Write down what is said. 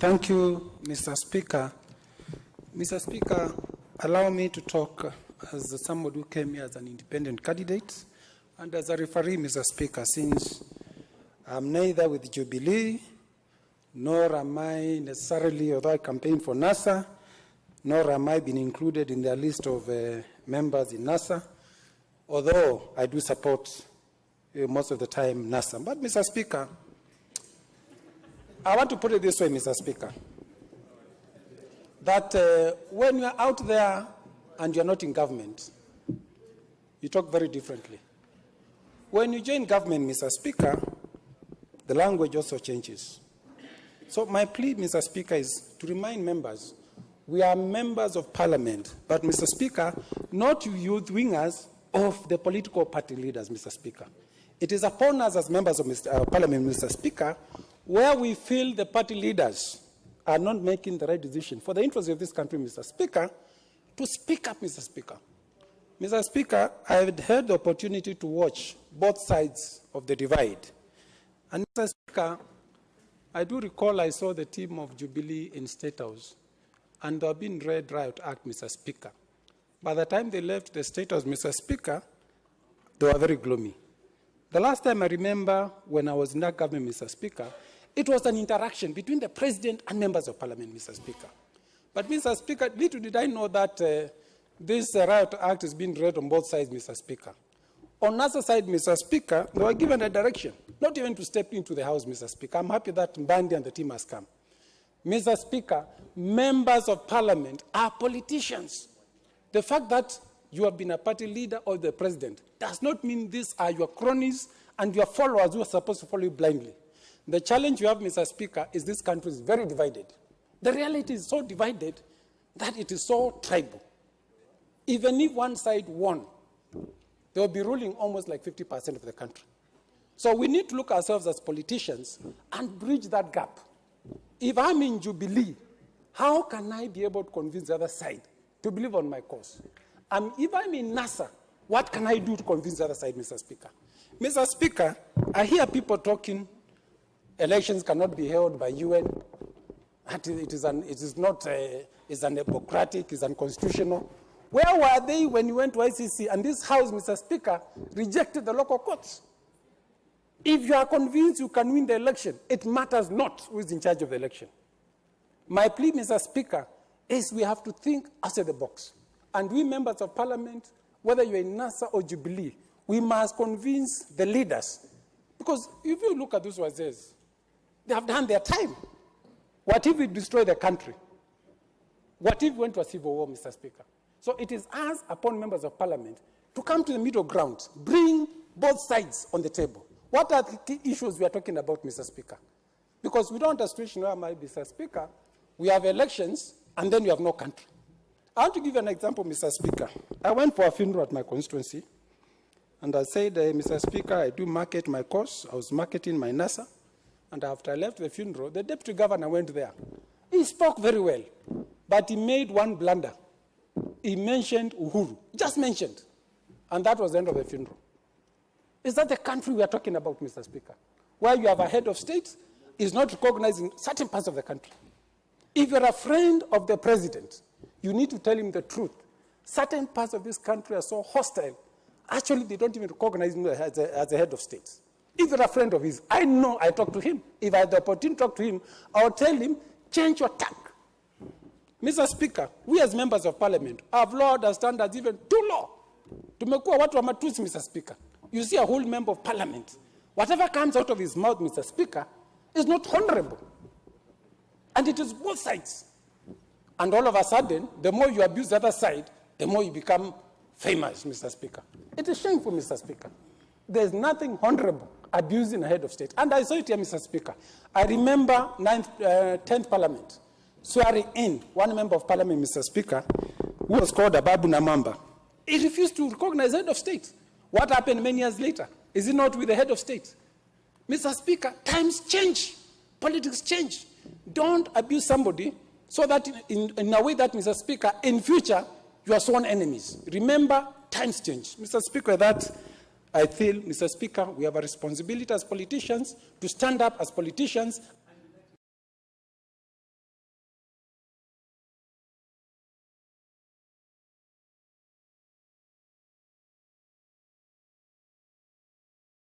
Thank you, Mr. Speaker. Mr. Speaker, allow me to talk as somebody who came here as an independent candidate and as a referee, Mr. Speaker, since I'm neither with Jubilee, nor am I necessarily, although I campaigned for NASA, nor am I being included in the list of members in NASA, although I do support most of the time NASA. But, Mr. Speaker, I want to put it this way, Mr. Speaker, that when you're out there and you're not in government, you talk very differently. When you join government, Mr. Speaker, the language also changes. So my plea, Mr. Speaker, is to remind members, we are members of Parliament, but, Mr. Speaker, not youth wingers of the political party leaders, Mr. Speaker. It is upon us as members of Parliament, Mr. Speaker, where we feel the party leaders are not making the right decision for the interest of this country, Mr. Speaker, to speak up, Mr. Speaker. Mr. Speaker, I had had the opportunity to watch both sides of the divide. And, Mr. Speaker, I do recall I saw the team of Jubilee in State House, and there had been Red Riot Act, Mr. Speaker. By the time they left the State House, Mr. Speaker, they were very gloomy. The last time I remember when I was in that government, Mr. Speaker, it was an interaction between the President and members of Parliament, Mr. Speaker. But, Mr. Speaker, little did I know that this Riot Act has been read on both sides, Mr. Speaker. On NASA side, Mr. Speaker, they were given a direction, not even to step into the House, Mr. Speaker. I'm happy that Mbandi and the team has come. Mr. Speaker, members of Parliament are politicians. The fact that you have been a party leader or the President does not mean these are your cronies and your followers who are supposed to follow you blindly. The challenge you have, Mr. Speaker, is this country is very divided. The reality is so divided that it is so tribal. Even if one side won, they will be ruling almost like 50% of the country. So we need to look at ourselves as politicians and bridge that gap. If I'm in Jubilee, how can I be able to convince the other side to believe on my cause? If I'm in NASA, what can I do to convince the other side, Mr. Speaker? Mr. Speaker, I hear people talking, elections cannot be held by UN. It is undemocratic, it's unconstitutional. Where were they when you went to ICC and this House, Mr. Speaker, rejected the local courts? If you are convinced you can win the election, it matters not who is in charge of the election. My plea, Mr. Speaker, is we have to think outside the box. And we members of Parliament, whether you're in NASA or Jubilee, we must convince the leaders. Because if you look at those wazes, they have done their time. What if we destroy the country? What if we went to a civil war, Mr. Speaker? So it is us upon members of Parliament to come to the middle ground, bring both sides on the table. What are the key issues we are talking about, Mr. Speaker? Because we don't have a situation where, Mr. Speaker, we have elections and then we have no country. I want to give you an example, Mr. Speaker. I went for a funeral at my constituency, and I said, Mr. Speaker, I do market my course. I was marketing my NASA. And after I left the funeral, the deputy governor went there. He spoke very well, but he made one blunder. He mentioned Uhuru, just mentioned. And that was the end of the funeral. Is that the country we are talking about, Mr. Speaker? Where you have a head of state is not recognizing certain parts of the country. If you're a friend of the president, you need to tell him the truth. Certain parts of this country are so hostile, actually they don't even recognize him as a head of state. If you're a friend of his, I know I talk to him. If I had the opportunity to talk to him, I will tell him, change your tack. Mr. Speaker, we as members of Parliament have lowered our standards even too low. Tumekuwa watu wa matusi, Mr. Speaker. You see a whole member of Parliament, whatever comes out of his mouth, Mr. Speaker, is not honorable. And it is both sides. And all of a sudden, the more you abuse the other side, the more you become famous, Mr. Speaker. It is shameful, Mr. Speaker. There's nothing honorable abusing a head of state. And I saw it here, Mr. Speaker. I remember 10th Parliament swearing in one member of Parliament, Mr. Speaker, who was called Ababu Namamba. He refused to recognize the head of state. What happened many years later? Is it not with the head of state? Mr. Speaker, times change. Politics change. Don't abuse somebody so that in a way that, Mr. Speaker, in future, you are sworn enemies. Remember, times change. Mr. Speaker, that I feel, Mr. Speaker, we have a responsibility as politicians to stand up as politicians